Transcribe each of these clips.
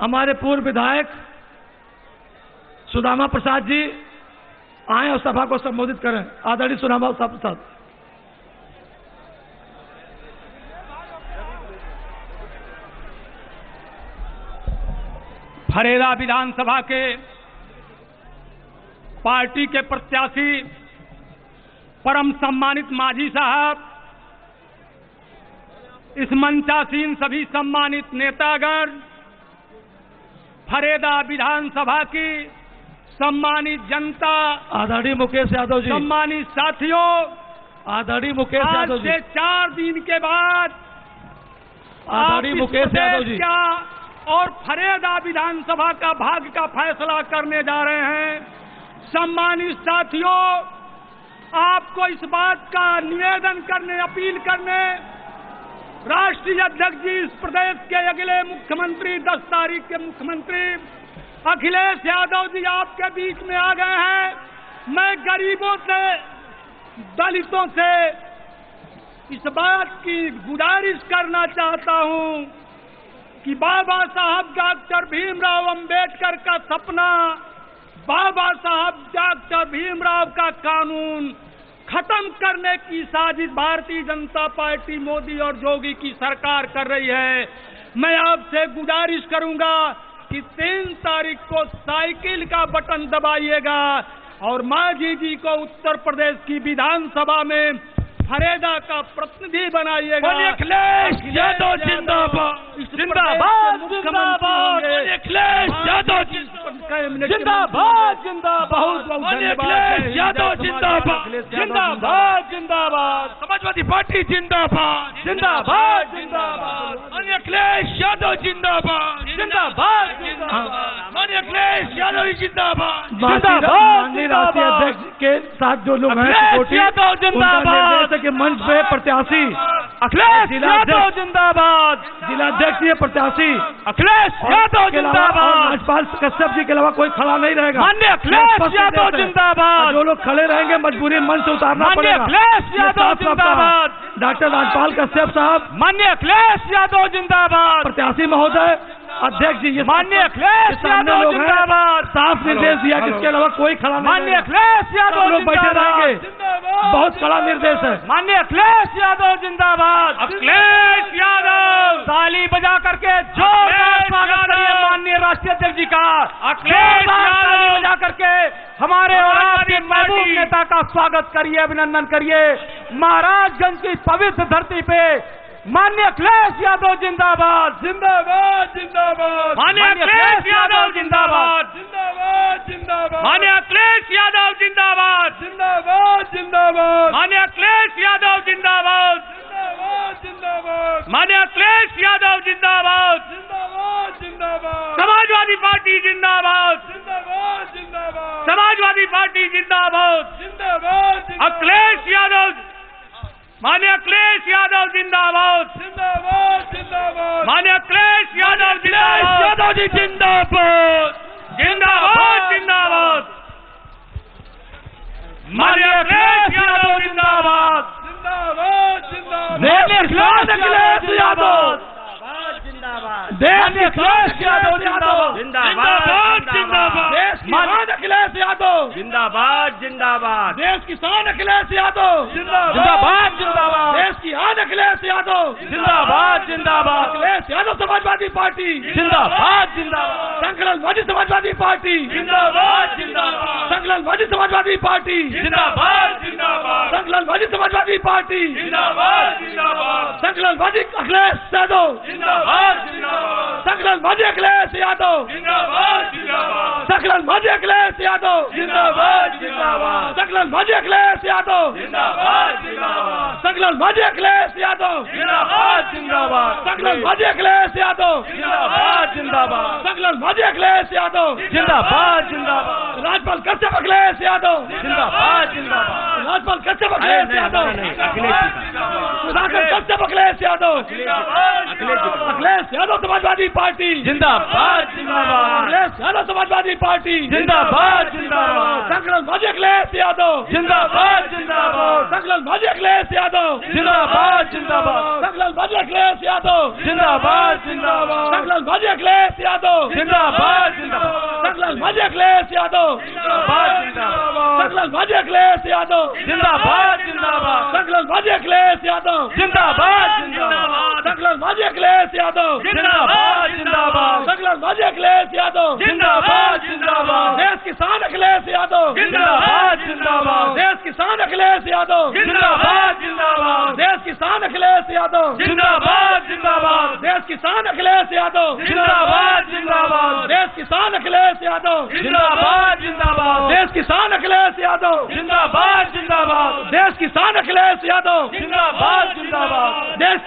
हमारे पूर्व विधायक सुदामा प्रसाद जी आए और सभा को संबोधित करें। आदरणीय सुदामा प्रसाद। फरेरा विधानसभा के पार्टी के प्रत्याशी परम सम्मानित मांझी साहब, इस मंचासीन सभी सम्मानित नेतागण, फरेरा विधानसभा की सम्मानित जनता, आदरणीय मुकेश यादव जी, सम्मानित साथियों, आदरणीय मुकेश यादव जी, आज से 4 दिन के बाद आदरणीय मुकेश यादव जी और फरेरा विधानसभा का भाग्य का फैसला करने जा रहे हैं। सम्मानित साथियों, आपको इस बात का निवेदन करने, अपील करने, राष्ट्रीय अध्यक्ष जी, इस प्रदेश के अगले मुख्यमंत्री, 10 तारीख के मुख्यमंत्री अखिलेश यादव जी आपके बीच में आ गए हैं। मैं गरीबों से, दलितों से इस बात की गुजारिश करना चाहता हूं कि बाबा साहब डॉक्टर भीमराव अंबेडकर का सपना, बाबा साहब डॉक्टर भीमराव का कानून खत्म करने की साजिश भारतीय जनता पार्टी, मोदी और जोगी की सरकार कर रही है। मैं आपसे गुजारिश करूंगा कि 3 तारीख को साइकिल का बटन दबाइएगा और मांझी जी को उत्तर प्रदेश की विधानसभा में फरेरा का प्रतिनिधि बनाइएगा। अखिलेश यादव जिंदाबाद, जिंदाबाद, जिंदाबाद, अखिलेश यादव जिंदाबाद, जिंदाबाद, बहुत बहुत धन्यवाद। यादव जिंदाबाद, जिंदाबाद, जिंदाबाद, समाजवादी पार्टी जिंदाबाद, जिंदाबाद, जिंदाबाद, अखिलेश यादव जिंदाबाद, जिंदाबाद, जिंदाबाद, अखिलेश यादव जिंदाबाद, जिंदाबाद। माननीय राष्ट्रीय अध्यक्ष के साथ जो लोग हैं, अखिलेश यादव जिंदाबाद के मंच पे प्रत्याशी अखिलेश यादव जिंदाबाद, जिलाध्यक्ष ये प्रत्याशी अखिलेश यादव जिंदाबाद, राजपाल कश्यप जी के अलावा कोई खड़ा नहीं रहेगा। माननीय अखिलेश यादव जिंदाबाद, जो लोग खड़े रहेंगे मजबूरी मंच से उतारना पड़ेगा। अखिलेश यादव जिंदाबाद, डॉक्टर राजपाल कश्यप साहब, माननीय अखिलेश यादव जिंदाबाद, प्रत्याशी महोदय, अध्यक्ष जी, माननीय अखिलेश यादव जिंदाबाद, साफ निर्देश दिया कि इसके अलावा कोई खड़ा नहीं। माननीय अखिलेश यादव लोग बैठे रहेंगे, बहुत कड़ा निर्देश है। माननीय अखिलेश यादव जिंदाबाद, अखिलेश यादव, ताली बजा करके जोरदार स्वागत करिए माननीय राष्ट्रीय अध्यक्ष जी का। अखिलेश यादव बजा करके हमारे और आपके महबूब नेता का स्वागत करिए, अभिनंदन करिए। महाराजगंज की पवित्र धरती पे माननीय अखिलेश यादव जिंदाबाद, जिंदाबाद, जिंदाबाद, माननीय अखिलेश यादव जिंदाबाद, जिंदाबाद, जिंदाबाद, माननीय अखिलेश यादव जिंदाबाद, जिंदाबाद, जिंदाबाद, माननीय अखिलेश यादव जिंदाबाद, जिंदाबाद, जिंदाबाद, माननीय अखिलेश यादव जिंदाबाद, जिंदाबाद, जिंदाबाद, समाजवादी पार्टी जिंदाबाद, जिंदाबाद, जिंदाबाद, समाजवादी पार्टी जिंदाबाद, जिंदाबाद, अखिलेश यादव, माननीय अखिलेश यादव जिंदाबाद, जिंदाबाद, जिंदाबाद, माननीय अखिलेश यादव जिंदाबाद, यादव जी जिंदाबाद, जिंदाबाद, जिंदाबाद, माननीय अखिलेश यादव जिंदाबाद, जिंदाबाद, जिंदाबाद, अखिलेश यादव जिंदाबाद, देश अखिलेश यादव जिंदाबाद, जिंदाबाद, जिंदाबाद, देश किसान अखिलेश यादव जिंदाबाद, जिंदाबाद, देश किसान अखिलेश यादव जिंदाबाद, जिंदाबाद, देश की आन अखिलेश यादव जिंदाबाद, जिंदाबाद, अखिलेश यादव समाजवादी पार्टी जिंदाबाद, जिंदाबाद, संकलनवादी समाजवादी पार्टी जिंदाबाद, जिंदाबाद, संकलनवादी समाजवादी पार्टी जिंदाबाद, जिंदाबाद, संकलनवादी समाजवादी पार्टी जिंदाबाद, जिंदाबाद, संकलनवादी अखिलेश यादव जिंदाबाद, जिंदाबाद, संकलनवादी अखिलेश यादव जिंदाबाद, जिंदाबाद, संकलनवादी अखिलेश यादव जिंदाबाद, जिंदाबाद, संकलनवादी अखिलेश यादव जिंदाबाद, जिंदाबाद, संकलनवादी अखिलेश यादव जिंदाबाद, जिंदाबाद, संकलनवादी अखिलेश यादव जिंदाबाद, जिंदाबाद, संकलनवादी अखिलेश यादव जिंदाबाद, जिंदाबाद, राजपाल कश्यप अखिलेश यादव जिंदाबाद, जिंदाबाद, राजपाल कश्यप अखिलेश यादव, सुधाकर कश्यप अखिलेश यादव, अखिलेश यादव समाजवादी पार्टी जिंदाबाद, जिंदाबाद, अखिलेश यादव समाजवादी पार्टी जिंदाबाद, जिंदाबाद, संकलनवादी अखिलेश यादव जिंदाबाद, जिंदाबाद, संकलनवादी अखिलेश यादव जिंदाबाद, जिंदाबाद, संकलनवादी अखिलेश यादव जिंदाबाद जिंदाबाद शंकरलाल मांझी अखिलेश यादव जिंदाबाद जिंदाबाद शंकरलाल मांझी अखिलेश यादव जिंदाबाद जिंदाबाद शंकरलाल मांझी अखिलेश यादव जिंदाबाद जिंदाबाद शंकरलाल मांझी अखिलेश यादव जिंदाबाद जिंदाबाद शंकरलाल मांझी अखिलेश यादव जिंदाबाद जिंदाबाद शंकरलाल मांझी अखिलेश यादव जिंदाबाद जिंदाबाद देश किसान अखिलेश यादव जिंदाबाद जिंदाबाद देश किसान अखिलेश यादव जिंदाबाद जिंदाबाद देश किसान अखिलेश यादव जिंदाबाद जिंदाबाद देश किसान अखिलेश यादव जिंदाबाद जिंदाबाद देश किसान अखिलेश यादव जिंदाबाद जिंदाबाद देश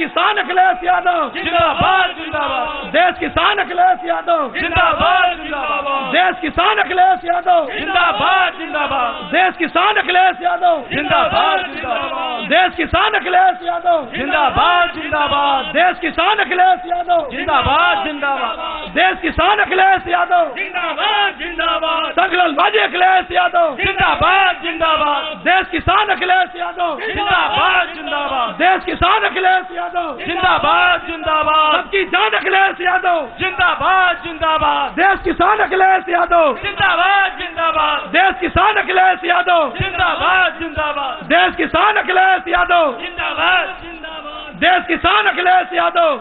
किसान अखिलेश यादव जिंदाबाद जिंदाबाद देश किसान अखिलेश यादव जिंदाबाद जिंदाबाद देश किसान अखिलेश यादव जिंदाबाद जिंदाबाद देश किसान अखिलेश यादव जिंदाबाद जिंदाबाद देश किसान अखिलेश यादव जिंदाबाद जिंदाबाद देश किसान अखिलेश यादव जिंदाबाद जिंदाबाद देश किसान अखिलेश यादव जिंदाबाद जिंदाबाद देश किसान अखिलेश यादव जिंदाबाद जिंदाबाद देश किसान अखिलेश यादव जिंदाबाद जिंदाबाद शंकरलाल मांझी अखिलेश यादव जिंदाबाद जिंदाबाद देश किसान अखिलेश यादव जिंदाबाद जिंदाबाद देश किसान अखिलेश यादव जिंदाबाद जिंदाबाद सबकी जान अखिलेश यादव जिंदाबाद जिंदाबाद देश किसान अखिलेश यादव जिंदाबाद जिंदाबाद देश किसान अखिलेश यादव जिंदाबाद जिंदाबाद देश किसान अखिलेश यादव जिंदाबाद जिंदाबाद देश किसान अखिलेश यादव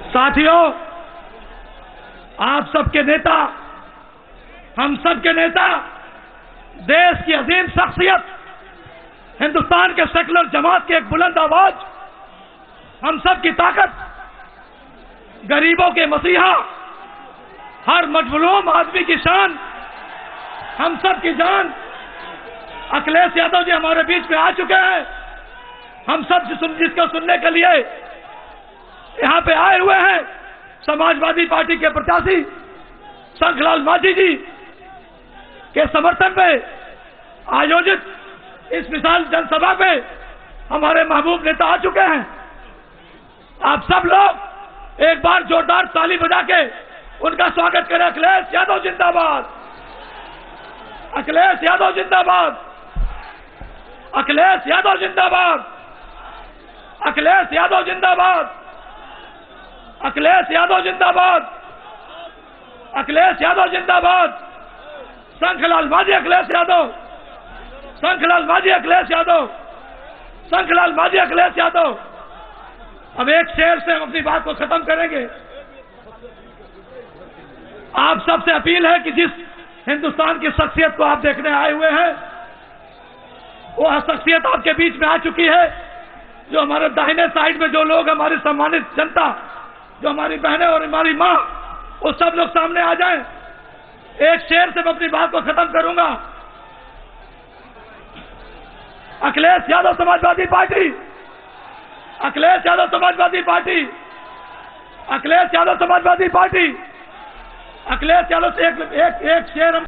साथियों, आप सबके नेता, हम सबके नेता, देश की अजीम शख्सियत, हिंदुस्तान के सेकुलर जमात की एक बुलंद आवाज, हम सब की ताकत, गरीबों के मसीहा, हर मजलूम आदमी की शान, हम सब की जान, अखिलेश यादव जी हमारे बीच में आ चुके हैं। हम सब जिसको सुनने के लिए यहां पे आए हुए हैं, समाजवादी पार्टी के प्रत्याशी शंकरलाल मांझी जी के समर्थन में आयोजित इस विशाल जनसभा में हमारे महबूब नेता आ चुके हैं। आप सब लोग एक बार जोरदार ताली बजा के उनका स्वागत करें। अखिलेश यादव जिंदाबाद, अखिलेश यादव जिंदाबाद, अखिलेश यादव जिंदाबाद, अखिलेश यादव जिंदाबाद, अखिलेश यादव जिंदाबाद, अखिलेश यादव जिंदाबाद, शंकरलाल मांझी अखिलेश यादव, शंकरलाल मांझी अखिलेश यादव, शंकरलाल मांझी अखिलेश यादव। अब एक शेर से हम अपनी बात को खत्म करेंगे। आप सबसे अपील है कि जिस हिंदुस्तान की शख्सियत को आप देखने आए हुए हैं, वो शख्सियत आपके बीच में आ चुकी है। जो हमारे दाहिने साइड में जो लोग, हमारी सम्मानित जनता, जो हमारी बहनें और हमारी मां, वो सब लोग सामने आ जाएं। एक शेर से मैं अपनी बात को खत्म करूंगा। Akhilesh Yadav Samajwadi party, Akhilesh Yadav Samajwadi party, Akhilesh Yadav Samajwadi party, Akhilesh Yadav से एक शेर हम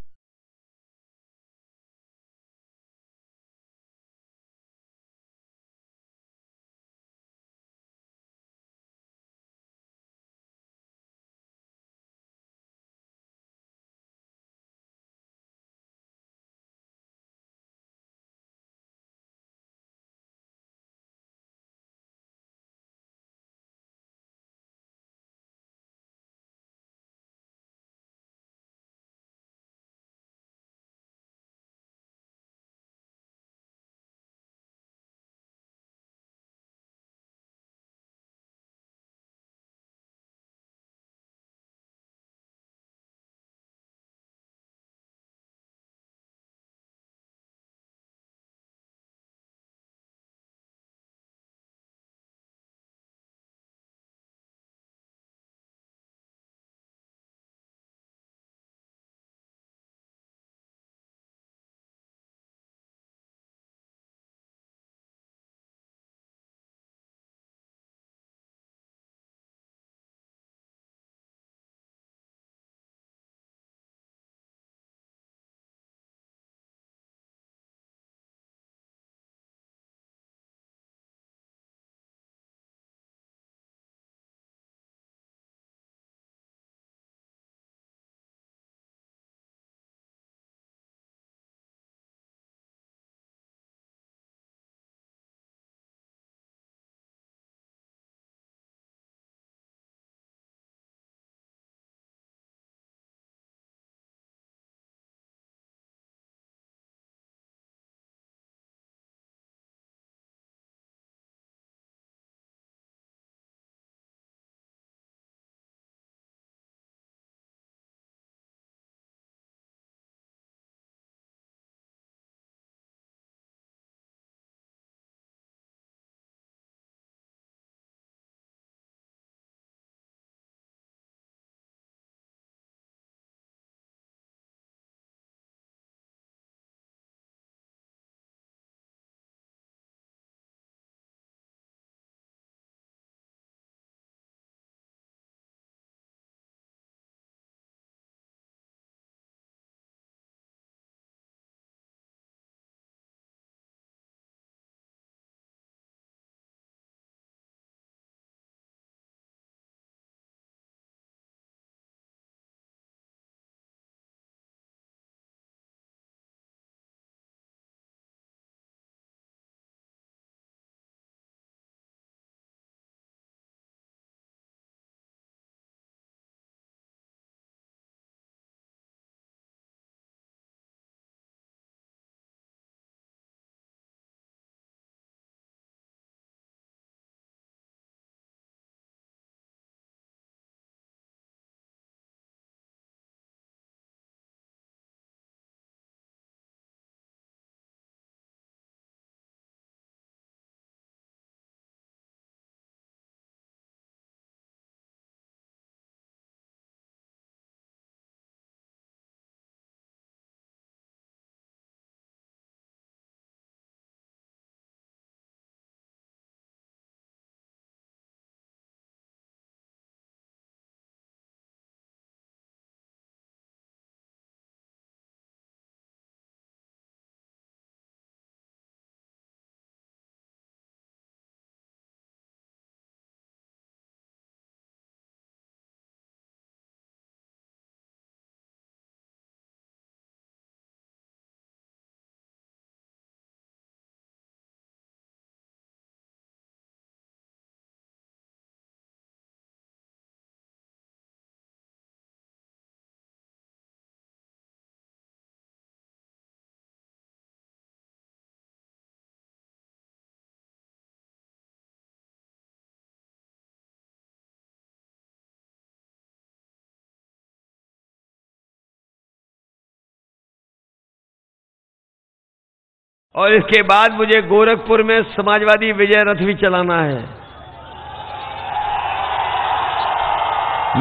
और इसके बाद मुझे गोरखपुर में समाजवादी विजय रथ भी चलाना है।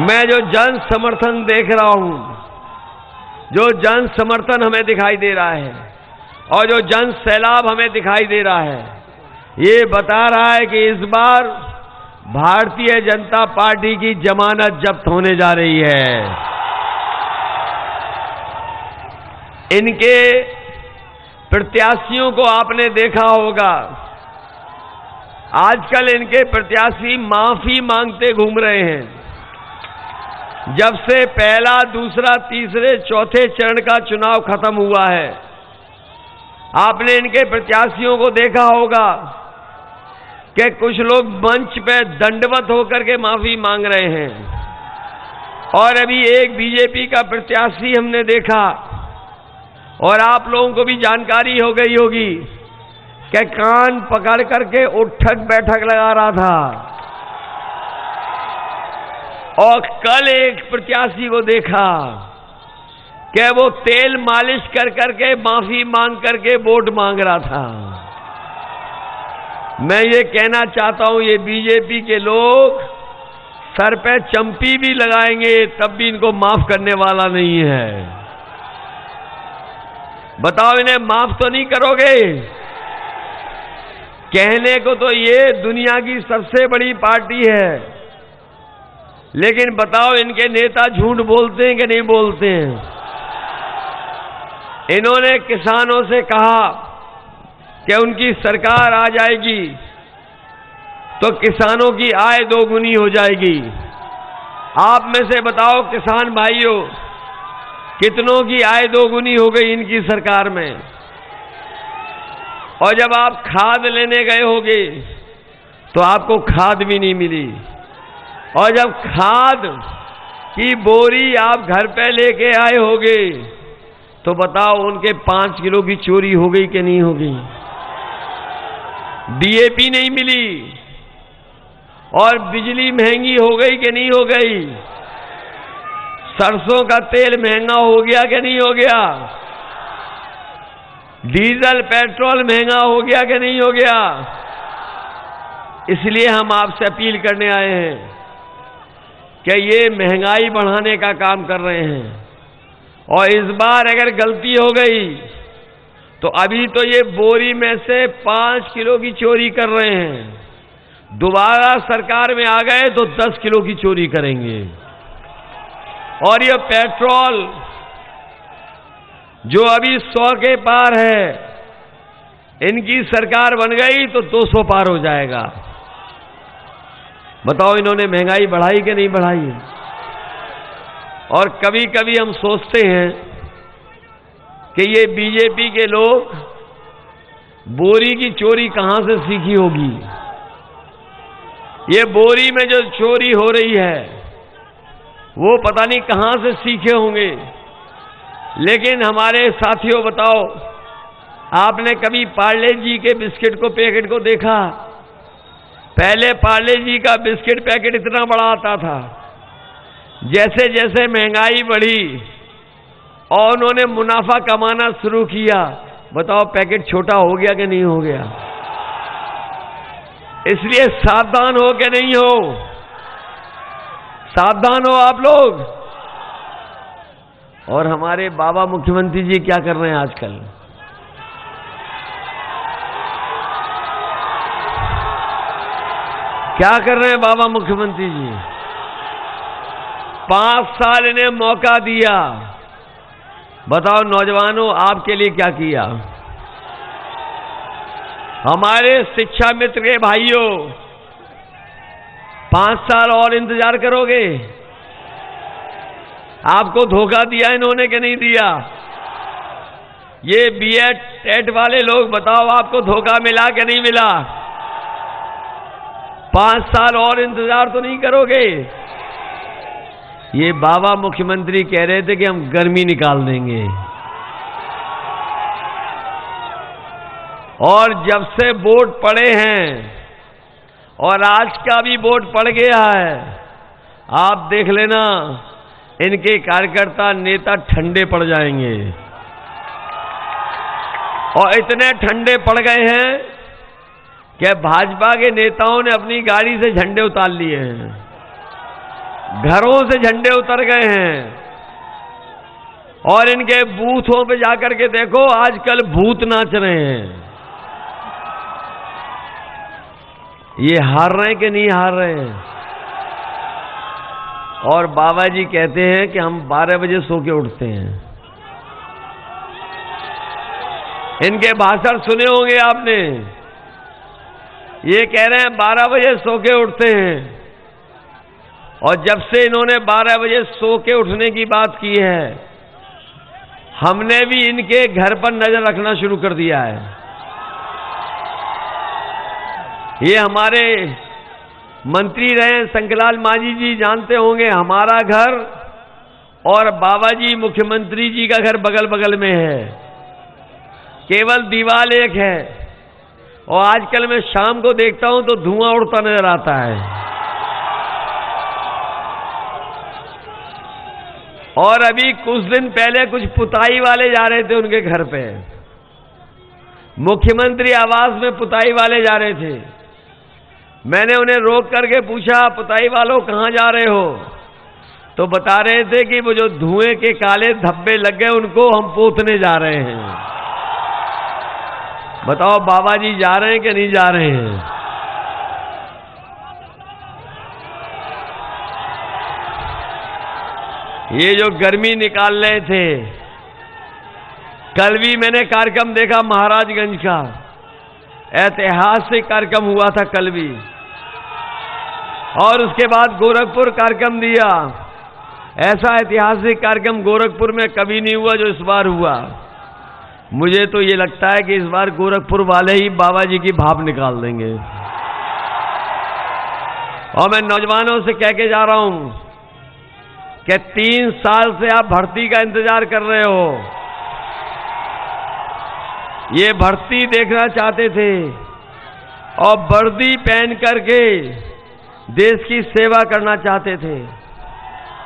मैं जो जन समर्थन देख रहा हूं, जो जन समर्थन हमें दिखाई दे रहा है और जो जन सैलाब हमें दिखाई दे रहा है, ये बता रहा है कि इस बार भारतीय जनता पार्टी की जमानत जब्त होने जा रही है। इनके प्रत्याशियों को आपने देखा होगा, आजकल इनके प्रत्याशी माफी मांगते घूम रहे हैं। जब से पहला, दूसरा, तीसरे, चौथे चरण का चुनाव खत्म हुआ है, आपने इनके प्रत्याशियों को देखा होगा कि कुछ लोग मंच पे दंडवत होकर के माफी मांग रहे हैं। और अभी एक बीजेपी का प्रत्याशी हमने देखा, और आप लोगों को भी जानकारी हो गई होगी कि कान पकड़ करके उठक बैठक लगा रहा था। और कल एक प्रत्याशी को देखा कि वो तेल मालिश कर करके माफी मांग करके वोट मांग रहा था। मैं ये कहना चाहता हूं, ये बीजेपी के लोग सर पे चंपी भी लगाएंगे तब भी इनको माफ करने वाला नहीं है। बताओ, इन्हें माफ तो नहीं करोगे? कहने को तो ये दुनिया की सबसे बड़ी पार्टी है, लेकिन बताओ इनके नेता झूठ बोलते हैं कि नहीं बोलते हैं? इन्होंने किसानों से कहा कि उनकी सरकार आ जाएगी तो किसानों की आय दोगुनी हो जाएगी। आप में से बताओ किसान भाइयों, कितनों की आय दोगुनी हो गई इनकी सरकार में? और जब आप खाद लेने गए होगे तो आपको खाद भी नहीं मिली। और जब खाद की बोरी आप घर पे लेके आए होगे तो बताओ उनके 5 किलो की चोरी हो गई कि नहीं हो गई? डीएपी नहीं मिली और बिजली महंगी हो गई कि नहीं हो गई? सरसों का तेल महंगा हो गया कि नहीं हो गया? डीजल पेट्रोल महंगा हो गया कि नहीं हो गया? इसलिए हम आपसे अपील करने आए हैं कि ये महंगाई बढ़ाने का काम कर रहे हैं, और इस बार अगर गलती हो गई तो अभी तो ये बोरी में से 5 किलो की चोरी कर रहे हैं, दोबारा सरकार में आ गए तो 10 किलो की चोरी करेंगे। और ये पेट्रोल जो अभी 100 के पार है, इनकी सरकार बन गई तो 200 पार हो जाएगा। बताओ इन्होंने महंगाई बढ़ाई कि नहीं बढ़ाई? और कभी कभी हम सोचते हैं कि ये बीजेपी के लोग बोरी की चोरी कहां से सीखी होगी। ये बोरी में जो चोरी हो रही है वो पता नहीं कहां से सीखे होंगे। लेकिन हमारे साथियों, बताओ, आपने कभी पार्ले जी के बिस्किट को पैकेट को देखा? पहले पार्ले जी का बिस्किट पैकेट इतना बड़ा आता था, जैसे जैसे महंगाई बढ़ी और उन्होंने मुनाफा कमाना शुरू किया, बताओ पैकेट छोटा हो गया कि नहीं हो गया? इसलिए सावधान हो कि नहीं हो? सावधान हो आप लोग। और हमारे बाबा मुख्यमंत्री जी क्या कर रहे हैं आजकल? क्या कर रहे हैं बाबा मुख्यमंत्री जी? 5 साल इन्हें मौका दिया, बताओ नौजवानों आपके लिए क्या किया? हमारे शिक्षा मित्र के भाइयों, 5 साल और इंतजार करोगे? आपको धोखा दिया इन्होंने कि नहीं दिया? ये बीएड टेट वाले लोग, बताओ आपको धोखा मिला कि नहीं मिला? 5 साल और इंतजार तो नहीं करोगे? ये बाबा मुख्यमंत्री कह रहे थे कि हम गर्मी निकाल देंगे, और जब से वोट पड़े हैं और आज का भी वोट पड़ गया है, आप देख लेना इनके कार्यकर्ता नेता ठंडे पड़ जाएंगे। और इतने ठंडे पड़ गए हैं कि भाजपा के नेताओं ने अपनी गाड़ी से झंडे उतार लिए हैं, घरों से झंडे उतर गए हैं। और इनके बूथों पे जाकर के देखो, आजकल भूत नाच रहे हैं। ये हार रहे हैं कि नहीं हार रहे हैं? और बाबा जी कहते हैं कि हम 12 बजे सो के उठते हैं। इनके भाषण सुने होंगे आपने। ये कह रहे हैं 12 बजे सो के उठते हैं। और जब से इन्होंने 12 बजे सो के उठने की बात की है, हमने भी इनके घर पर नजर रखना शुरू कर दिया है। ये हमारे मंत्री रहे शंकरलाल मांझी जी जानते होंगे, हमारा घर और बाबा जी मुख्यमंत्री जी का घर बगल बगल में है, केवल दीवार एक है। और आजकल मैं शाम को देखता हूं तो धुआं उड़ता नजर आता है। और अभी कुछ दिन पहले कुछ पुताई वाले जा रहे थे उनके घर पे, मुख्यमंत्री आवास में पुताई वाले जा रहे थे। मैंने उन्हें रोक करके पूछा, पुताई वालों कहां जा रहे हो? तो बता रहे थे कि वो जो धुएं के काले धब्बे लग गए उनको हम पोतने जा रहे हैं। बताओ बाबा जी जा रहे हैं कि नहीं जा रहे हैं? ये जो गर्मी निकाल रहे थे, कल भी मैंने कार्यक्रम देखा महाराजगंज का, ऐतिहासिक कार्यक्रम हुआ था कल भी। और उसके बाद गोरखपुर कार्यक्रम दिया। ऐसा ऐतिहासिक कार्यक्रम गोरखपुर में कभी नहीं हुआ जो इस बार हुआ। मुझे तो ये लगता है कि इस बार गोरखपुर वाले ही बाबा जी की भाप निकाल देंगे। और मैं नौजवानों से कह के जा रहा हूं कि 3 साल से आप भर्ती का इंतजार कर रहे हो। ये भर्ती देखना चाहते थे और वर्दी पहन करके देश की सेवा करना चाहते थे,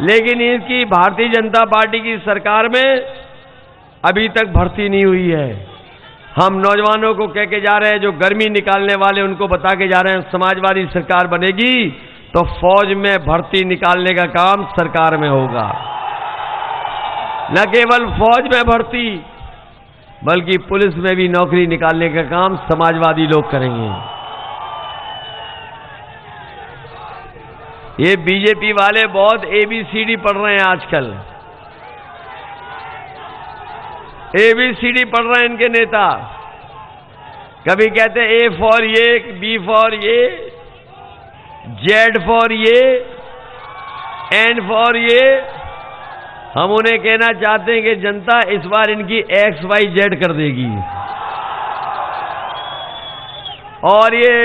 लेकिन इनकी भारतीय जनता पार्टी की सरकार में अभी तक भर्ती नहीं हुई है। हम नौजवानों को कह के जा रहे हैं, जो गर्मी निकालने वाले उनको बता के जा रहे हैं, समाजवादी सरकार बनेगी तो फौज में भर्ती निकालने का काम सरकार में होगा। न केवल फौज में भर्ती, बल्कि पुलिस में भी नौकरी निकालने का काम समाजवादी लोग करेंगे। ये बीजेपी वाले बहुत ABCD पढ़ रहे हैं आजकल। ABCD पढ़ रहे हैं इनके नेता। कभी कहते हैं A फॉर ये, B फॉर ये, Z फॉर ये, N फॉर ये। हम उन्हें कहना चाहते हैं कि जनता इस बार इनकी XYZ कर देगी। और ये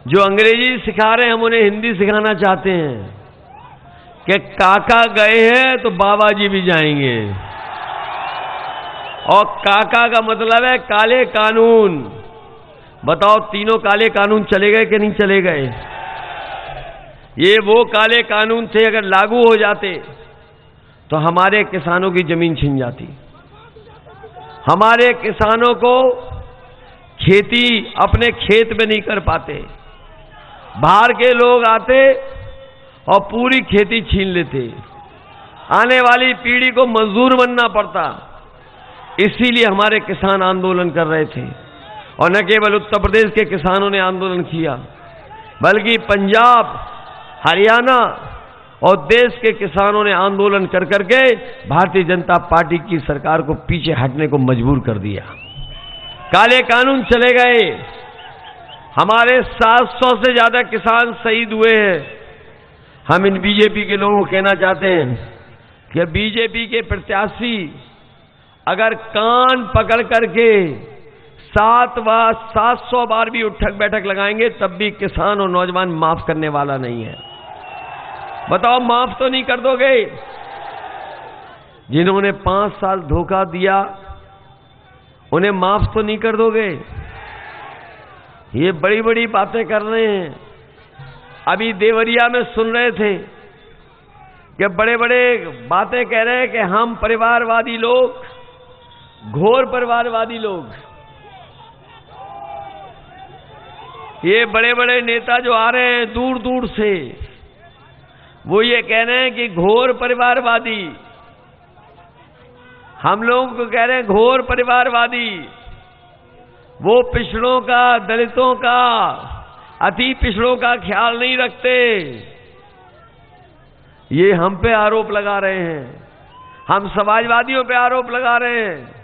जो अंग्रेजी सिखा रहे हैं, हम उन्हें हिंदी सिखाना चाहते हैं कि काका गए हैं तो बाबा जी भी जाएंगे। और काका का मतलब है काले कानून। बताओ तीनों काले कानून चले गए कि नहीं चले गए? ये वो काले कानून थे, अगर लागू हो जाते तो हमारे किसानों की जमीन छिन जाती। हमारे किसानों को खेती अपने खेत में नहीं कर पाते, बाहर के लोग आते और पूरी खेती छीन लेते। आने वाली पीढ़ी को मजदूर बनना पड़ता। इसीलिए हमारे किसान आंदोलन कर रहे थे। और न केवल उत्तर प्रदेश के किसानों ने आंदोलन किया, बल्कि पंजाब, हरियाणा और देश के किसानों ने आंदोलन कर करके भारतीय जनता पार्टी की सरकार को पीछे हटने को मजबूर कर दिया। काले कानून चले गए। हमारे 700 से ज्यादा किसान शहीद हुए हैं। हम इन बीजेपी के लोगों को कहना चाहते हैं कि बीजेपी के प्रत्याशी अगर कान पकड़ करके 700 बार भी उठक बैठक लगाएंगे, तब भी किसान और नौजवान माफ करने वाला नहीं है। बताओ माफ तो नहीं कर दोगे? जिन्होंने 5 साल धोखा दिया उन्हें माफ तो नहीं कर दोगे? ये बड़ी बड़ी बातें कर रहे हैं। अभी देवरिया में सुन रहे थे कि बड़े बड़े बातें कह रहे हैं कि हम परिवारवादी लोग घोर परिवारवादी लोग, ये बड़े बड़े नेता जो आ रहे हैं दूर दूर से, वो ये कह रहे हैं कि घोर परिवारवादी, हम लोगों को कह रहे हैं घोर परिवारवादी, वो पिछड़ों का, दलितों का, अति पिछड़ों का ख्याल नहीं रखते। ये हम पे आरोप लगा रहे हैं, हम समाजवादियों पे आरोप लगा रहे हैं।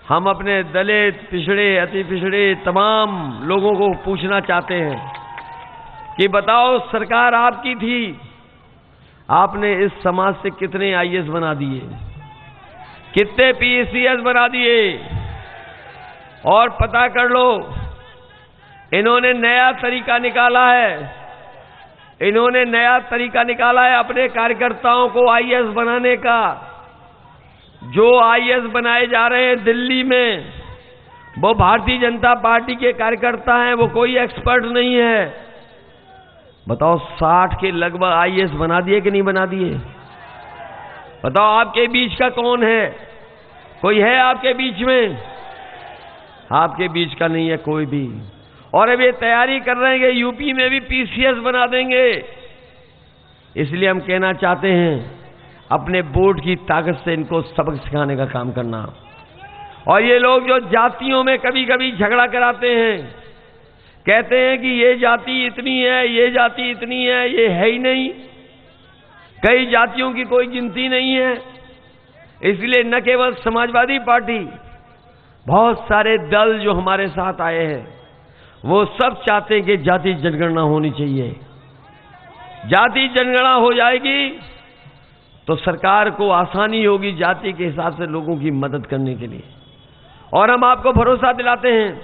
हम अपने दलित, पिछड़े, अति पिछड़े तमाम लोगों को पूछना चाहते हैं कि बताओ, सरकार आपकी थी, आपने इस समाज से कितने आईएएस बना दिए, कितने पीसीएस बना दिए, और पता कर लो, इन्होंने नया तरीका निकाला है, इन्होंने नया तरीका निकाला है अपने कार्यकर्ताओं को आईएएस बनाने का। जो आईएएस बनाए जा रहे हैं दिल्ली में, वो भारतीय जनता पार्टी के कार्यकर्ता हैं, वो कोई एक्सपर्ट नहीं है। बताओ, 60 के लगभग आईएएस बना दिए कि नहीं बना दिए? बताओ, आपके बीच का कौन है? कोई है आपके बीच में? आपके बीच का नहीं है कोई भी। और अब ये तैयारी कर रहे हैं कि यूपी में भी पीसीएस बना देंगे। इसलिए हम कहना चाहते हैं, अपने वोट की ताकत से इनको सबक सिखाने का काम करना। और ये लोग जो जातियों में कभी कभी झगड़ा कराते हैं, कहते हैं कि ये जाति इतनी है, ये जाति इतनी है, ये है ही नहीं, कई जातियों की कोई गिनती नहीं है। इसलिए न केवल समाजवादी पार्टी, बहुत सारे दल जो हमारे साथ आए हैं, वो सब चाहते हैं कि जाति जनगणना होनी चाहिए। जाति जनगणना हो जाएगी तो सरकार को आसानी होगी जाति के हिसाब से लोगों की मदद करने के लिए। और हम आपको भरोसा दिलाते हैं,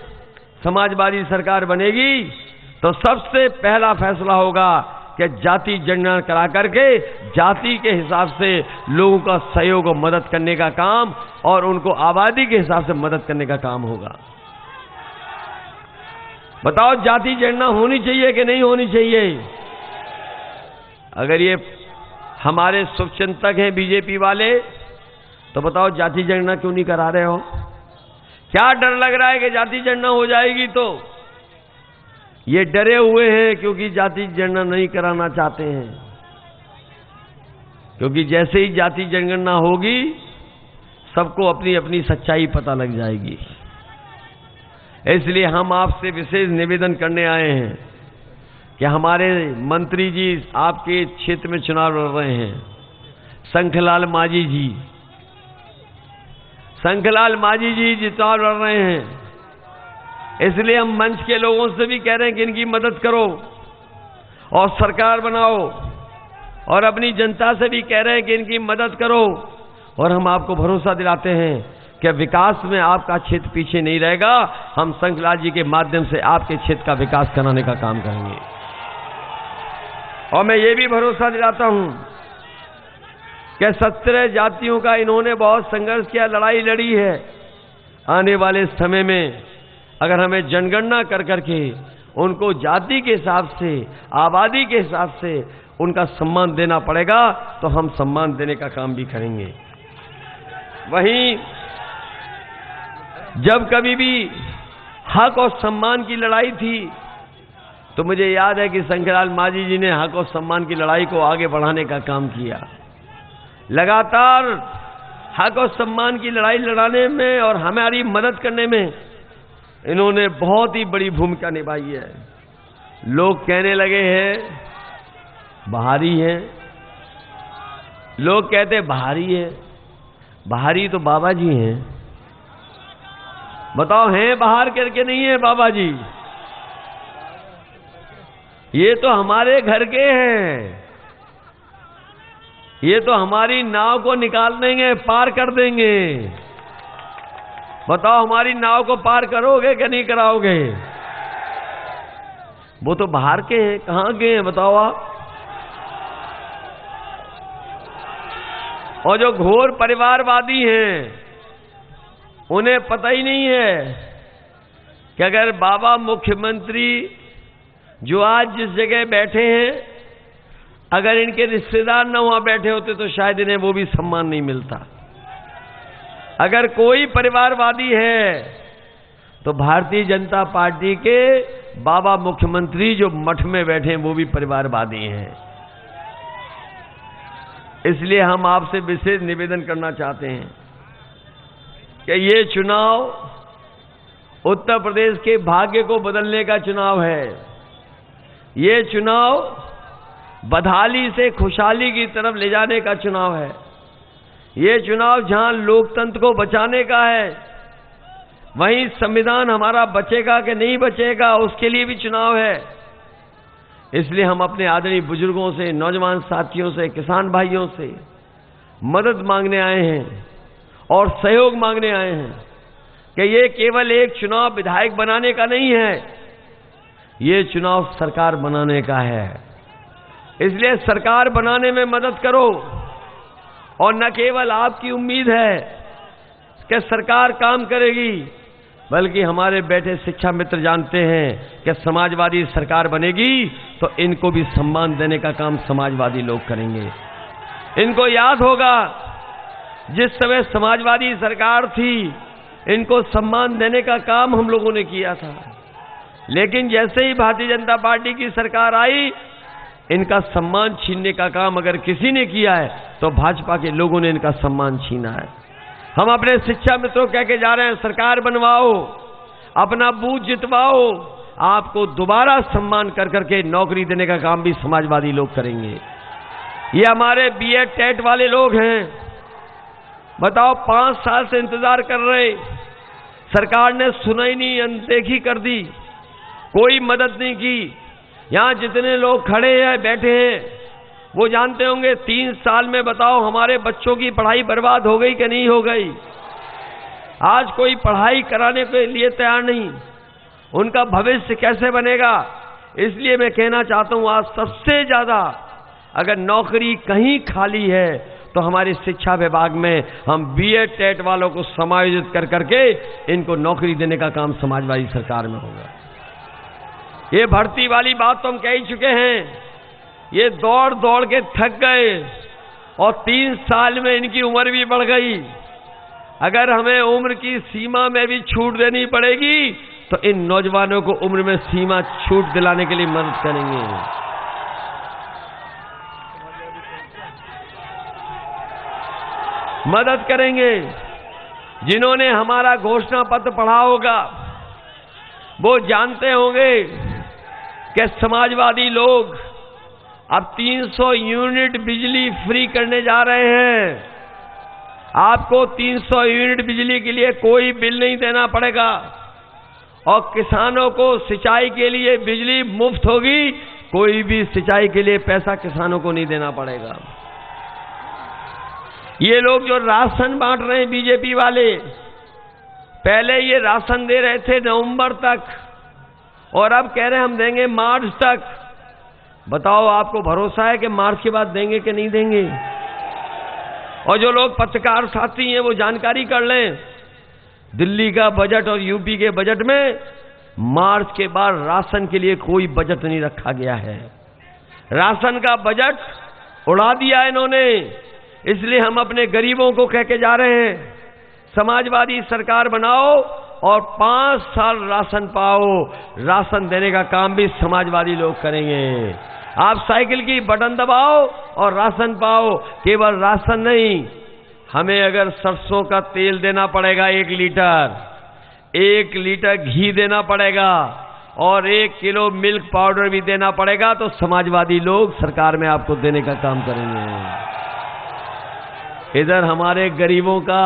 समाजवादी सरकार बनेगी तो सबसे पहला फैसला होगा कि जाति जनगणना करा करके जाति के हिसाब से लोगों का सहयोग और मदद करने का काम, और उनको आबादी के हिसाब से मदद करने का काम होगा। बताओ, जाति जनगणना होनी चाहिए कि नहीं होनी चाहिए? अगर ये हमारे शुभचिंतक हैं बीजेपी वाले, तो बताओ जाति जनगणना क्यों नहीं करा रहे हो? क्या डर लग रहा है कि जाति जनगणना हो जाएगी? तो ये डरे हुए हैं क्योंकि जाति जनगणना नहीं कराना चाहते हैं, क्योंकि जैसे ही जाति जनगणना होगी सबको अपनी अपनी सच्चाई पता लग जाएगी। इसलिए हम आपसे विशेष निवेदन करने आए हैं कि हमारे मंत्री जी आपके क्षेत्र में चुनाव लड़ रहे हैं, शंखलाल माझी जी, शंखलाल माझी जी चुनाव लड़ रहे हैं। इसलिए हम मंच के लोगों से भी कह रहे हैं कि इनकी मदद करो और सरकार बनाओ, और अपनी जनता से भी कह रहे हैं कि इनकी मदद करो। और हम आपको भरोसा दिलाते हैं कि विकास में आपका क्षेत्र पीछे नहीं रहेगा। हम शंखलाल जी के माध्यम से आपके क्षेत्र का विकास कराने का काम करेंगे। और मैं ये भी भरोसा दिलाता हूं कि 17 जातियों का इन्होंने बहुत संघर्ष किया, लड़ाई लड़ी है। आने वाले समय में अगर हमें जनगणना कर करके उनको जाति के हिसाब से, आबादी के हिसाब से उनका सम्मान देना पड़ेगा, तो हम सम्मान देने का काम भी करेंगे। वहीं जब कभी भी हक और सम्मान की लड़ाई थी, तो मुझे याद है कि शंखलाल माझी जी ने हक और सम्मान की लड़ाई को आगे बढ़ाने का काम किया। लगातार हक और सम्मान की लड़ाई लड़ाने में और हमारी मदद करने में इन्होंने बहुत ही बड़ी भूमिका निभाई है। लोग कहने लगे हैं बाहरी है, लोग कहते बाहरी है, बाहरी तो बाबा जी हैं। बताओ, हैं बाहर करके नहीं है बाबा जी? ये तो हमारे घर के हैं, ये तो हमारी नाव को निकाल देंगे, पार कर देंगे। बताओ, हमारी नाव को पार करोगे कि नहीं कराओगे? वो तो बाहर के हैं, कहां के हैं बताओ आप? और जो घोर परिवारवादी हैं, उन्हें पता ही नहीं है कि अगर बाबा मुख्यमंत्री जो आज जिस जगह बैठे हैं, अगर इनके रिश्तेदार न वहां बैठे होते तो शायद इन्हें वो भी सम्मान नहीं मिलता। अगर कोई परिवारवादी है तो भारतीय जनता पार्टी के बाबा मुख्यमंत्री जो मठ में बैठे हैं वो भी परिवारवादी हैं। इसलिए हम आपसे विशेष निवेदन करना चाहते हैं कि ये चुनाव उत्तर प्रदेश के भाग्य को बदलने का चुनाव है। ये चुनाव बदहाली से खुशहाली की तरफ ले जाने का चुनाव है। ये चुनाव जहां लोकतंत्र को बचाने का है, वहीं संविधान हमारा बचेगा कि नहीं बचेगा उसके लिए भी चुनाव है। इसलिए हम अपने आदरणीय बुजुर्गों से, नौजवान साथियों से, किसान भाइयों से मदद मांगने आए हैं और सहयोग मांगने आए हैं कि ये केवल एक चुनाव विधायक बनाने का नहीं है, ये चुनाव सरकार बनाने का है। इसलिए सरकार बनाने में मदद करो। और न केवल आपकी उम्मीद है कि सरकार काम करेगी, बल्कि हमारे बैठे शिक्षा मित्र जानते हैं कि समाजवादी सरकार बनेगी तो इनको भी सम्मान देने का काम समाजवादी लोग करेंगे। इनको याद होगा जिस समय समाजवादी सरकार थी, इनको सम्मान देने का काम हम लोगों ने किया था, लेकिन जैसे ही भारतीय जनता पार्टी की सरकार आई, इनका सम्मान छीनने का काम अगर किसी ने किया है तो भाजपा के लोगों ने इनका सम्मान छीना है। हम अपने शिक्षा मित्रों कह के जा रहे हैं, सरकार बनवाओ, अपना बूथ जितवाओ, आपको दोबारा सम्मान कर करके नौकरी देने का काम भी समाजवादी लोग करेंगे। ये हमारे बीएड टेट वाले लोग हैं, बताओ 5 साल से इंतजार कर रहे, सरकार ने सुनाई नहीं, अनदेखी कर दी, कोई मदद नहीं की। यहां जितने लोग खड़े हैं, बैठे हैं, वो जानते होंगे 3 साल में बताओ हमारे बच्चों की पढ़ाई बर्बाद हो गई कि नहीं हो गई। आज कोई पढ़ाई कराने के लिए तैयार नहीं, उनका भविष्य कैसे बनेगा। इसलिए मैं कहना चाहता हूं, आज सबसे ज्यादा अगर नौकरी कहीं खाली है तो हमारे शिक्षा विभाग में हम बीएड टेट वालों को समायोजित कर करके इनको नौकरी देने का काम समाजवादी सरकार में होगा। ये भर्ती वाली बात तो हम कह ही चुके हैं, ये दौड़ दौड़ के थक गए और 3 साल में इनकी उम्र भी बढ़ गई। अगर हमें उम्र की सीमा में भी छूट देनी पड़ेगी तो इन नौजवानों को उम्र में सीमा छूट दिलाने के लिए मदद करेंगे। मदद करेंगे। जिन्होंने हमारा घोषणा पत्र पढ़ा होगा वो जानते होंगे कि समाजवादी लोग अब 300 यूनिट बिजली फ्री करने जा रहे हैं। आपको 300 यूनिट बिजली के लिए कोई बिल नहीं देना पड़ेगा और किसानों को सिंचाई के लिए बिजली मुफ्त होगी, कोई भी सिंचाई के लिए पैसा किसानों को नहीं देना पड़ेगा। ये लोग जो राशन बांट रहे हैं बीजेपी वाले, पहले ये राशन दे रहे थे नवंबर तक और अब कह रहे हैं हम देंगे मार्च तक। बताओ आपको भरोसा है कि मार्च के बाद देंगे कि नहीं देंगे? और जो लोग पत्रकार साथी हैं वो जानकारी कर लें, दिल्ली का बजट और यूपी के बजट में मार्च के बाद राशन के लिए कोई बजट नहीं रखा गया है। राशन का बजट उड़ा दिया इन्होंने। इसलिए हम अपने गरीबों को कह के जा रहे हैं, समाजवादी सरकार बनाओ और 5 साल राशन पाओ। राशन देने का काम भी समाजवादी लोग करेंगे। आप साइकिल की बटन दबाओ और राशन पाओ। केवल राशन नहीं, हमें अगर सरसों का तेल देना पड़ेगा 1 लीटर घी देना पड़ेगा और 1 किलो मिल्क पाउडर भी देना पड़ेगा तो समाजवादी लोग सरकार में आपको देने का काम करेंगे। इधर हमारे गरीबों का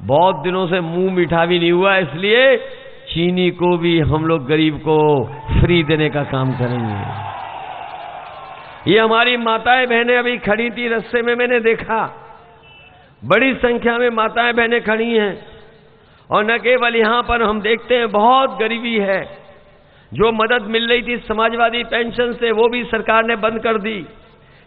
बहुत दिनों से मुंह मीठा भी नहीं हुआ, इसलिए चीनी को भी हम लोग गरीब को फ्री देने का काम करेंगे। ये हमारी माताएं बहनें अभी खड़ी थी रास्ते में, मैंने देखा बड़ी संख्या में माताएं बहनें खड़ी हैं। और न केवल यहां पर हम देखते हैं बहुत गरीबी है। जो मदद मिल रही थी समाजवादी पेंशन से वो भी सरकार ने बंद कर दी।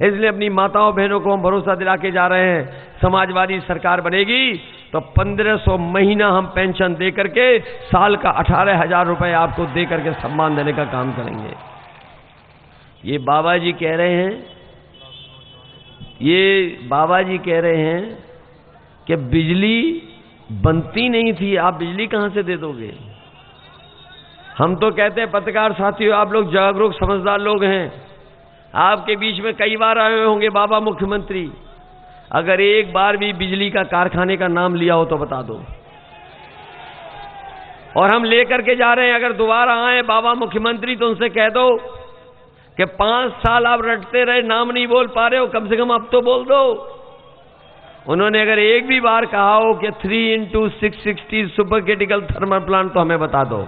इसलिए अपनी माताओं बहनों को हम भरोसा दिला के जा रहे हैं, समाजवादी सरकार बनेगी तो 1500 महीना हम पेंशन दे करके साल का 18,000 रुपए आपको दे करके सम्मान देने का काम करेंगे। ये बाबा जी कह रहे हैं कि बिजली बनती नहीं थी, आप बिजली कहां से दे दोगे? हम तो कहते हैं पत्रकार साथियों, आप लोग जागरूक समझदार लोग हैं, आपके बीच में कई बार आए होंगे बाबा मुख्यमंत्री, अगर एक बार भी बिजली का कारखाने का नाम लिया हो तो बता दो। और हम लेकर के जा रहे हैं, अगर दोबारा आए बाबा मुख्यमंत्री तो उनसे कह दो कि 5 साल आप रटते रहे, नाम नहीं बोल पा रहे हो, कम से कम अब तो बोल दो। उन्होंने अगर एक भी बार कहा हो कि 3x660 super critical thermal plant, तो हमें बता दो।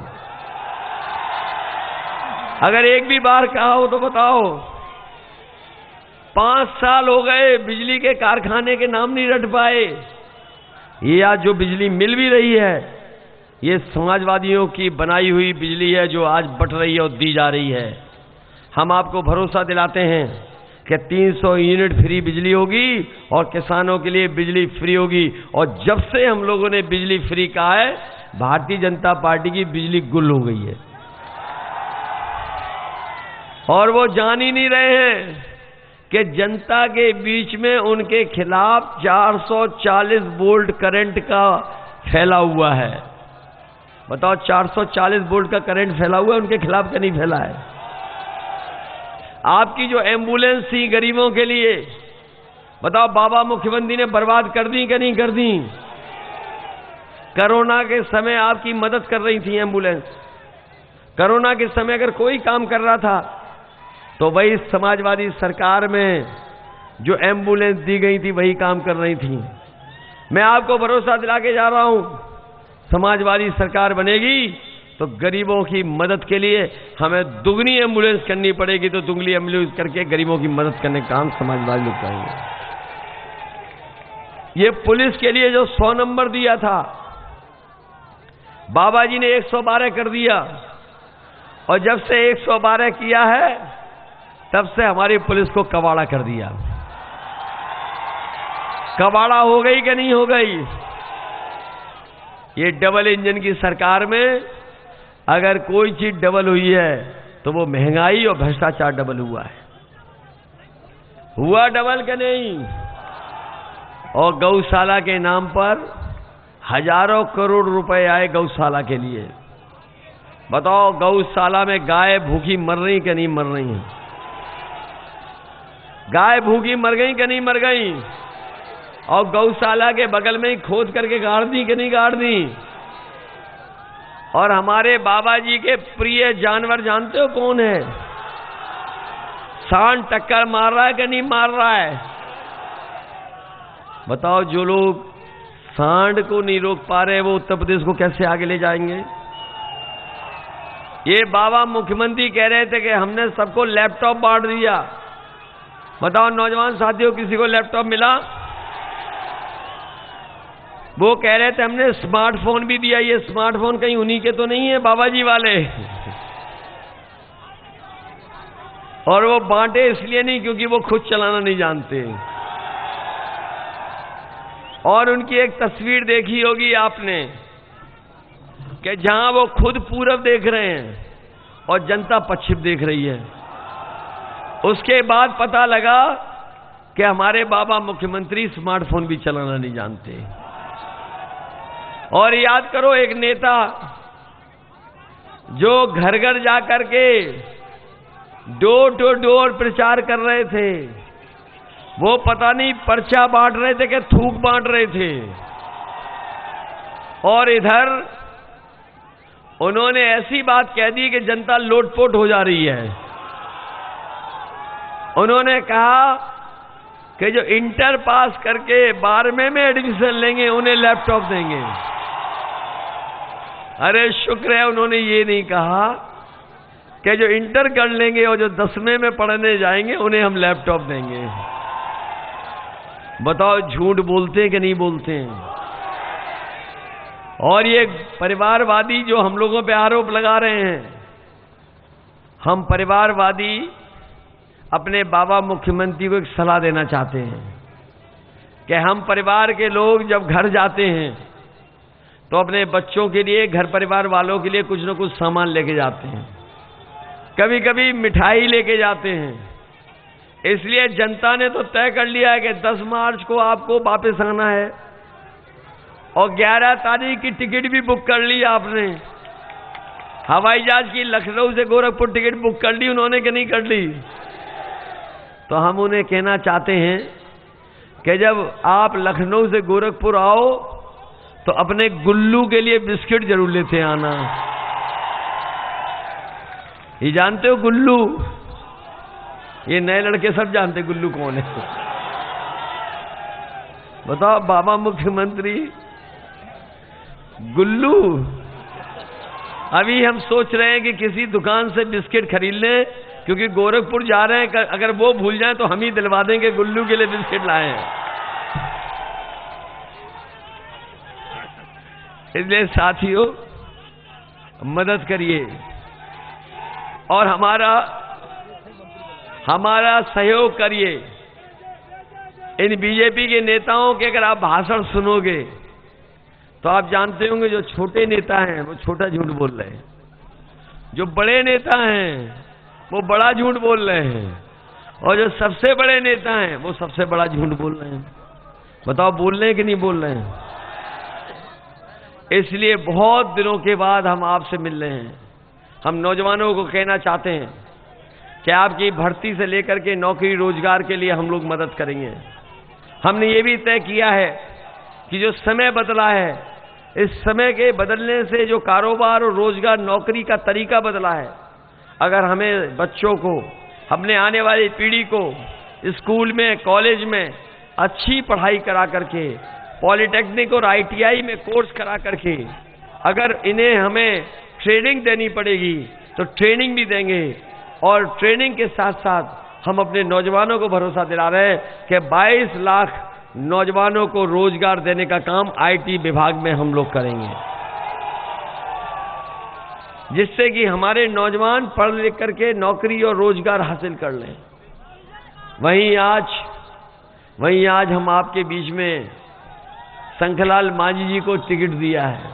अगर एक भी बार कहा हो तो बताओ। 5 साल हो गए, बिजली के कारखाने के नाम नहीं रट पाए। ये आज जो बिजली मिल भी रही है, ये समाजवादियों की बनाई हुई बिजली है जो आज बट रही है और दी जा रही है। हम आपको भरोसा दिलाते हैं कि 300 यूनिट फ्री बिजली होगी और किसानों के लिए बिजली फ्री होगी। और जब से हम लोगों ने बिजली फ्री कहा है, भारतीय जनता पार्टी की बिजली गुल हो गई है। और वो जान ही नहीं रहे हैं कि जनता के बीच में उनके खिलाफ 440 वोल्ट करंट का फैला हुआ है। बताओ, 440 वोल्ट का करंट फैला हुआ है, उनके खिलाफ का नहीं फैला है। आपकी जो एम्बुलेंस थी गरीबों के लिए, बताओ बाबा मुख्यमंत्री ने बर्बाद कर दी कि नहीं कर दी? कोरोना के समय आपकी मदद कर रही थी एम्बुलेंस। कोरोना के समय अगर कोई काम कर रहा था तो वही समाजवादी सरकार में जो एम्बुलेंस दी गई थी वही काम कर रही थी। मैं आपको भरोसा दिला के जा रहा हूं, समाजवादी सरकार बनेगी तो गरीबों की मदद के लिए हमें दुगनी एम्बुलेंस करनी पड़ेगी, तो दुगनी एम्बुलेंस करके गरीबों की मदद करने का काम समाजवादी लोग करेंगे। ये पुलिस के लिए जो 100 नंबर दिया था, बाबा जी ने 112 कर दिया। और जब से 112 किया है, तब से हमारी पुलिस को कबाड़ा कर दिया। कबाड़ा हो गई कि नहीं हो गई? ये डबल इंजन की सरकार में अगर कोई चीज डबल हुई है तो वो महंगाई और भ्रष्टाचार डबल हुआ है। हुआ डबल के नहीं? और गौशाला के नाम पर हजारों करोड़ रुपए आए गौशाला के लिए। बताओ, गौशाला में गाय भूखी मर रही कि नहीं मर रही हैं? गाय भूखी मर गई कि नहीं मर गई? और गौशाला के बगल में ही खोद करके गाड़ दी कि नहीं गाड़ दी? और हमारे बाबा जी के प्रिय जानवर जानते हो कौन है? सांड टक्कर मार रहा है कि नहीं मार रहा है? बताओ, जो लोग सांड को नहीं रोक पा रहे वो उत्तर प्रदेश को कैसे आगे ले जाएंगे? ये बाबा मुख्यमंत्री कह रहे थे कि हमने सबको लैपटॉप बांट दिया। बताओ नौजवान साथियों, किसी को लैपटॉप मिला? वो कह रहे थे हमने स्मार्टफोन भी दिया। ये स्मार्टफोन कहीं उन्हीं के तो नहीं है, बाबा जी वाले? और वो बांटे इसलिए नहीं क्योंकि वो खुद चलाना नहीं जानते। और उनकी एक तस्वीर देखी होगी आपने कि जहां वो खुद पूरब देख रहे हैं और जनता पश्चिम देख रही है। उसके बाद पता लगा कि हमारे बाबा मुख्यमंत्री स्मार्टफोन भी चलाना नहीं जानते। और याद करो, एक नेता जो घर घर जाकर के डोर टू डोर प्रचार कर रहे थे, वो पता नहीं पर्चा बांट रहे थे कि थूक बांट रहे थे। और इधर उन्होंने ऐसी बात कह दी कि जनता लोटपोट हो जा रही है। उन्होंने कहा कि जो इंटर पास करके 12वें में एडमिशन लेंगे उन्हें लैपटॉप देंगे। अरे शुक्र है उन्होंने ये नहीं कहा कि जो इंटर कर लेंगे और जो 10वें में पढ़ने जाएंगे उन्हें हम लैपटॉप देंगे। बताओ, झूठ बोलते हैं कि नहीं बोलते हैं? और ये परिवारवादी जो हम लोगों पे आरोप लगा रहे हैं, हम परिवारवादी अपने बाबा मुख्यमंत्री को एक सलाह देना चाहते हैं कि हम परिवार के लोग जब घर जाते हैं तो अपने बच्चों के लिए, घर परिवार वालों के लिए कुछ न कुछ सामान लेके जाते हैं। कभी कभी मिठाई लेके जाते हैं। इसलिए जनता ने तो तय कर लिया है कि 10 मार्च को आपको वापस आना है। और 11 तारीख की टिकट भी बुक कर ली आपने। हवाई जहाज की लखनऊ से गोरखपुर टिकट बुक कर ली उन्होंने कि नहीं कर ली? तो हम उन्हें कहना चाहते हैं कि जब आप लखनऊ से गोरखपुर आओ तो अपने गुल्लू के लिए बिस्किट जरूर लेते आना। ये जानते हो गुल्लू? ये नए लड़के सब जानते गुल्लू कौन है। बताओ बाबा मुख्यमंत्री गुल्लू। अभी हम सोच रहे हैं कि किसी दुकान से बिस्किट खरीद लें, क्योंकि गोरखपुर जा रहे हैं, अगर वो भूल जाएं तो हम ही दिलवा देंगे गुल्लू के लिए बिस्किट लाए हैं। इसलिए साथियों मदद करिए और हमारा सहयोग करिए। इन बीजेपी के नेताओं के अगर आप भाषण सुनोगे तो आप जानते होंगे जो छोटे नेता हैं वो छोटा झूठ बोल रहे हैं, जो बड़े नेता हैं वो बड़ा झूठ बोल रहे हैं, और जो सबसे बड़े नेता हैं वो सबसे बड़ा झूठ बोल रहे हैं। बताओ बोल रहे हैं कि नहीं बोल रहे हैं? इसलिए बहुत दिनों के बाद हम आपसे मिल रहे हैं। हम नौजवानों को कहना चाहते हैं कि आपकी भर्ती से लेकर के नौकरी रोजगार के लिए हम लोग मदद करेंगे। हमने ये भी तय किया है कि जो समय बदला है, इस समय के बदलने से जो कारोबार और रोजगार नौकरी का तरीका बदला है, अगर हमें बच्चों को, अपने आने वाली पीढ़ी को स्कूल में कॉलेज में अच्छी पढ़ाई करा करके, पॉलिटेक्निक और ITI में कोर्स करा करके अगर इन्हें हमें ट्रेनिंग देनी पड़ेगी तो ट्रेनिंग भी देंगे। और ट्रेनिंग के साथ साथ हम अपने नौजवानों को भरोसा दिला रहे हैं कि 22 लाख नौजवानों को रोजगार देने का काम IT विभाग में हम लोग करेंगे, जिससे कि हमारे नौजवान पढ़ लिख करके नौकरी और रोजगार हासिल कर लें। वहीं आज हम आपके बीच में शंखलाल मांझी जी को टिकट दिया है।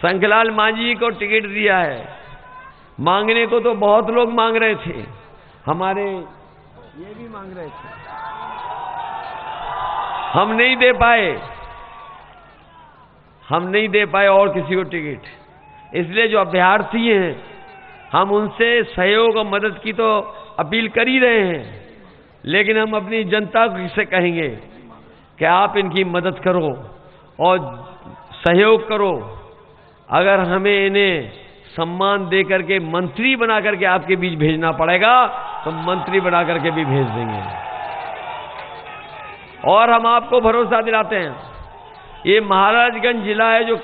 शंखलाल मांझी जी को टिकट दिया है। मांगने को तो बहुत लोग मांग रहे थे, हमारे ये भी मांग रहे थे, हम नहीं दे पाए और किसी को टिकट। इसलिए जो अभ्यर्थी हैं हम उनसे सहयोग और मदद की तो अपील कर ही रहे हैं, लेकिन हम अपनी जनता से कहेंगे कि आप इनकी मदद करो और सहयोग करो। अगर हमें इन्हें सम्मान दे करके मंत्री बना करके आपके बीच भेजना पड़ेगा तो मंत्री बना करके भी भेज देंगे। और हम आपको भरोसा दिलाते हैं, ये महाराजगंज जिला है जो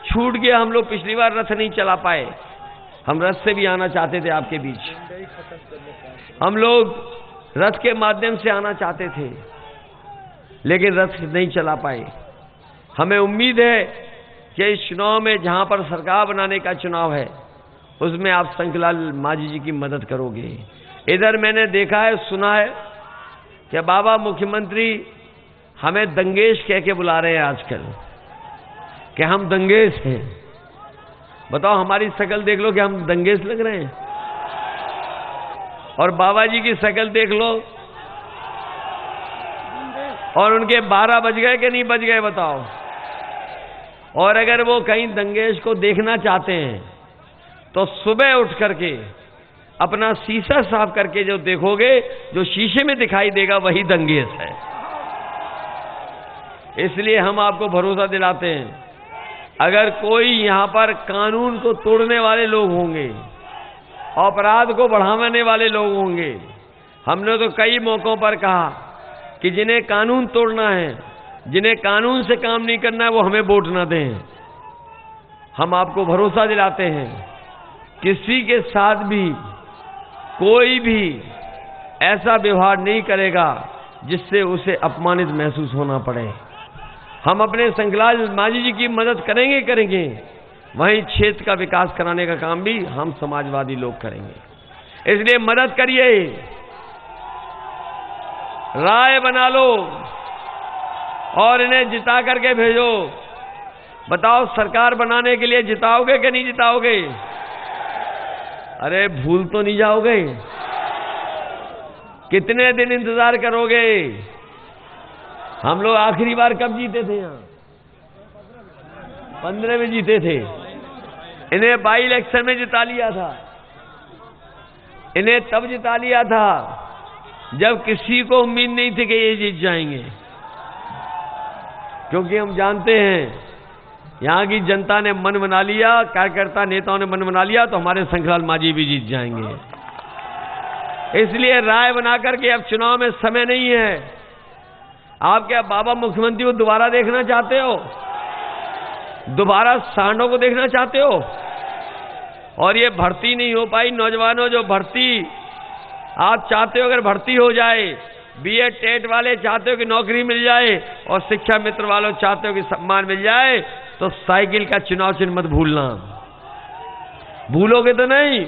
छूट गया। हम लोग पिछली बार रथ नहीं चला पाए, हम रथ से भी आना चाहते थे आपके बीच, हम लोग रथ के माध्यम से आना चाहते थे, लेकिन रथ नहीं चला पाए। हमें उम्मीद है कि इस चुनाव में जहां पर सरकार बनाने का चुनाव है उसमें आप शंखलाल मांझी जी की मदद करोगे। इधर मैंने देखा है, सुना है कि बाबा मुख्यमंत्री हमें दंगेश कह के बुला रहे हैं आजकल, कि हम दंगेश हैं। बताओ हमारी शक्ल देख लो कि हम दंगेश लग रहे हैं, और बाबा जी की शक्ल देख लो और उनके 12 बज गए कि नहीं बज गए बताओ। और अगर वो कहीं दंगेश को देखना चाहते हैं तो सुबह उठ करके अपना शीशा साफ करके जो देखोगे, जो शीशे में दिखाई देगा वही दंगेश है। इसलिए हम आपको भरोसा दिलाते हैं, अगर कोई यहां पर कानून को तोड़ने वाले लोग होंगे, अपराध को बढ़ाने वाले लोग होंगे, हमने तो कई मौकों पर कहा कि जिन्हें कानून तोड़ना है, जिन्हें कानून से काम नहीं करना है, वो हमें वोट ना दें। हम आपको भरोसा दिलाते हैं किसी के साथ भी कोई भी ऐसा व्यवहार नहीं करेगा जिससे उसे अपमानित महसूस होना पड़े। हम अपने शंखलाल मांझी जी की मदद करेंगे, वहीं क्षेत्र का विकास कराने का काम भी हम समाजवादी लोग करेंगे। इसलिए मदद करिए, राय बना लो और इन्हें जिता करके भेजो। बताओ सरकार बनाने के लिए जिताओगे कि नहीं जिताओगे? अरे भूल तो नहीं जाओगे? कितने दिन इंतजार करोगे? हम लोग आखिरी बार कब जीते थे यहाँ? 15 में जीते थे। इन्हें बाई इलेक्शन में जिता लिया था। इन्हें तब जिता लिया था जब किसी को उम्मीद नहीं थी कि ये जीत जाएंगे, क्योंकि हम जानते हैं यहां की जनता ने मन बना लिया, कार्यकर्ता नेताओं ने मन बना लिया तो हमारे शंकरलाल मांझी भी जीत जाएंगे। इसलिए राय बनाकर के अब चुनाव में समय नहीं है। आप क्या बाबा मुख्यमंत्री को दोबारा देखना चाहते हो? दोबारा सांडों को देखना चाहते हो? और ये भर्ती नहीं हो पाई, नौजवानों जो भर्ती आप चाहते हो, अगर भर्ती हो जाए, बीएड टेट वाले चाहते हो कि नौकरी मिल जाए और शिक्षा मित्र वालों चाहते हो कि सम्मान मिल जाए, तो साइकिल का चुनाव चिन्ह मत भूलना। भूलोगे तो नहीं।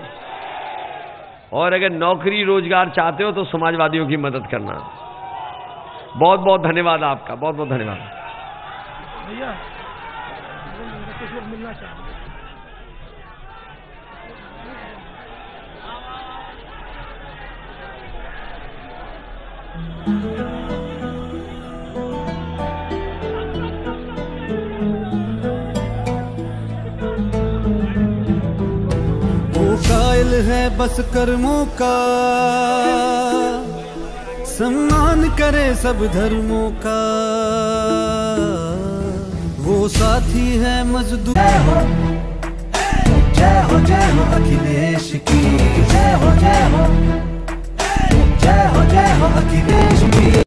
और अगर नौकरी रोजगार चाहते हो तो समाजवादियों की मदद करना। बहुत बहुत धन्यवाद आपका, बहुत बहुत धन्यवाद। भैया कुछ लोग मिलना चाहते हैं। वो कायल है बस कर्मों का, सम्मान करे सब धर्मों का। वो साथी है मजदूर। जय हो अखिलेश की, जय हो अखिलेश की।